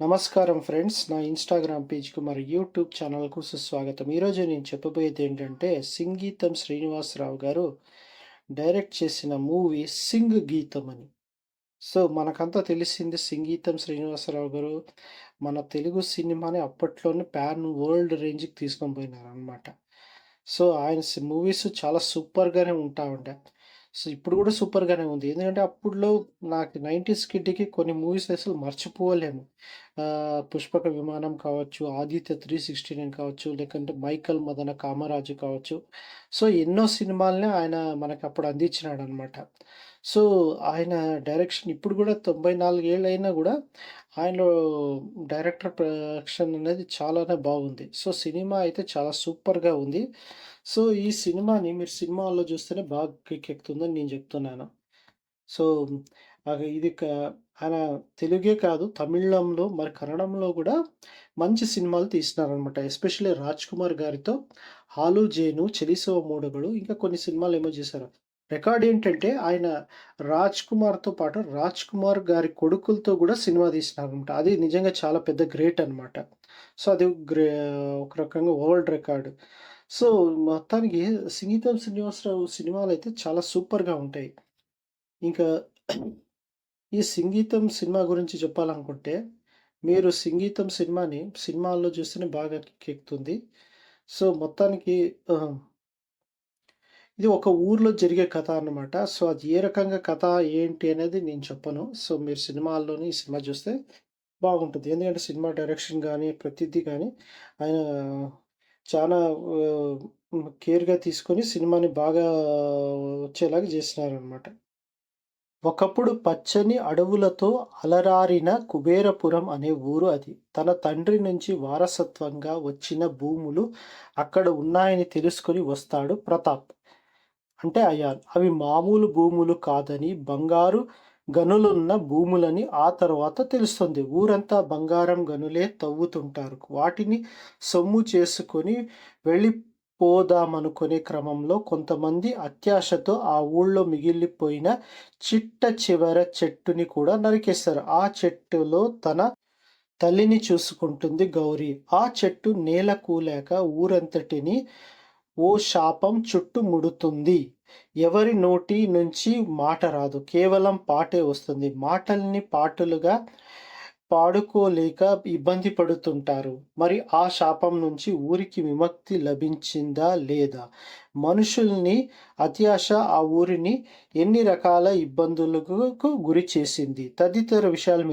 నమస్కారం ఫ్రెండ్స్. నా ఇన్‌స్టాగ్రామ్ పేజ్‌కి మరియు యూట్యూబ్ ఛానల్‌కు సుస్వాగతం. ఈరోజు నేను చెప్పబోయేది ఏంటంటే, సింగీతం శ్రీనివాసరావు గారు డైరెక్ట్ చేసిన మూవీ 'సింగ్ గీతం' అని. సో, మనకంతా తెలిసింది సింగీతం శ్రీనివాసరావు గారు మన తెలుగు సినిమాని అప్పట్లోనే పాన్ వరల్డ్ రేంజ్‌కి తీసుకొని పోయినారనమాట. సో, ఆయన మూవీస్ చాలా సూపర్‌గానే ఉంటా ఉండే. సో, ఇప్పుడు గూడా సూపర్‌గానే ఉంది. ఎందుకంటే అప్పుడులో నాకు 90స్ కిడ్‌కి కొన్ని మూవీస్ అసలు మర్చిపోలేము. 'పుష్పక విమానం' కావచ్చు, 'ఆదిత్య 369' కావచ్చు, లేకంటే 'మైకల్ మదన కామరాజు' కావచ్చు. సో, ఎన్నో సినిమాల్ని ఆయన మనకప్పుడు అందించినాడనమాట. సో, ఆయన డైరెక్షన్ ఇప్పుడు గూడా 94 ఏళ్ళయినా గూడా ఆయనలో డైరెక్టర్ ప్రొడక్షన్ అనేది చాలానే బాగుంది. సో, సినిమా అయితే చాలా సూపర్‌గా ఉంది. సో, ఈ సినిమాని మీరు సినిమా హాల్‌లో చూస్తేనే బాగా కిక్కెక్కుతుందని నేను చెప్తున్నాను. సో, ఇది ఆయన తెలుగే కాదు, తమిళంలో మరి కన్నడంలో గూడా మంచి సినిమాలు తీసినారనమాట. ఎస్పెషల్లీ 'రాజ్ కుమార్' గారితో 'హాలు జేను', 'చెలిసవ మోడగుడు' ఇంకా కొన్ని సినిమాలేమో చేశారు. రికార్డ్ ఏంటంటే ఆయన 'రాజ్ కుమార్‌తో' పాటు 'రాజ్ కుమార్' గారి కొడుకులతో గూడా సినిమా తీసినారనమాట. అది నిజంగా చాలా పెద్ద గ్రేట్ అనమాట. సో, అది ఒక రకంగా వరల్డ్ రికార్డ్. సో, మొత్తానికి 'సింగీతం శ్రీనివాసరావు' సినిమాలైతే చాలా సూపర్‌గా ఉంటాయి. ఇంకా ఈ 'సింగీతం' సినిమా గురించి చెప్పాలనుకుంటే, మీరు 'సింగీతం' సినిమాని సినిమాల్లో చూస్తేనే బాగా కిక్కెక్కుతుంది. సో, మొత్తానికి ఆహ్, ఇది ఒక ఊర్లో జరిగే కథ అన్నమాట. సో, అది ఏ రకంగా కథ ఏంటి అనేది నేను చెప్పను. సో, మీరు సినిమాల్లోని ఈ సినిమా చూస్తే బాగుంటది. ఎందుకంటే సినిమా డైరెక్షన్ గాని, ప్రతిది గాని ఆయన చానా కేర్‌గా తీసుకొని సినిమాని బాగా వచ్చేలాగా చేసినారనమాట. ఒకప్పుడు పచ్చని అడవులతో అలరారిన కుబేరపురం అనే ఊరు అది. తన తండ్రి నుంచి వారసత్వంగా వచ్చిన భూములు అక్కడ ఉన్నాయని తెలుసుకొని వస్తాడు ప్రతాప్. అంటే అయాన్. అవి మామూలు భూములు కాదని, బంగారు గనులున్న భూములని ఆ తర్వాత తెలుస్తుంది. ఊరంతా బంగారం గనులే తవ్వుతుంటారు. వాటిని సొమ్ము చేసుకొని వెళ్ళిపోదామనుకునే క్రమంలో కొంతమంది అత్యాశతో ఆ ఊళ్ళో మిగిలిపోయిన చిట్ట చివర చెట్టుని కూడా నరికేస్తారు. ఆ చెట్టులో తన తల్లిని చూసుకుంటుంది గౌరి. ఆ చెట్టు నేల కూలాక ఊరంతటిని ఓ శాపం చుట్టుముడుతుంది. ఎవరి నోటి నుంచి మాట రాదు. కేవలం పాటే వస్తుంది. మాటల్ని పాటలుగా పాడుకోలేక ఇబ్బంది పడుతుంటారు. మరి ఆ శాపం నుంచి ఊరికి విముక్తి లభించిందా లేదా? మనుషుల్ని అత్యాశ ఆ ఊరిని ఎన్ని రకాల ఇబ్బందులకు గురి చేసింది? తదితర విషయాలు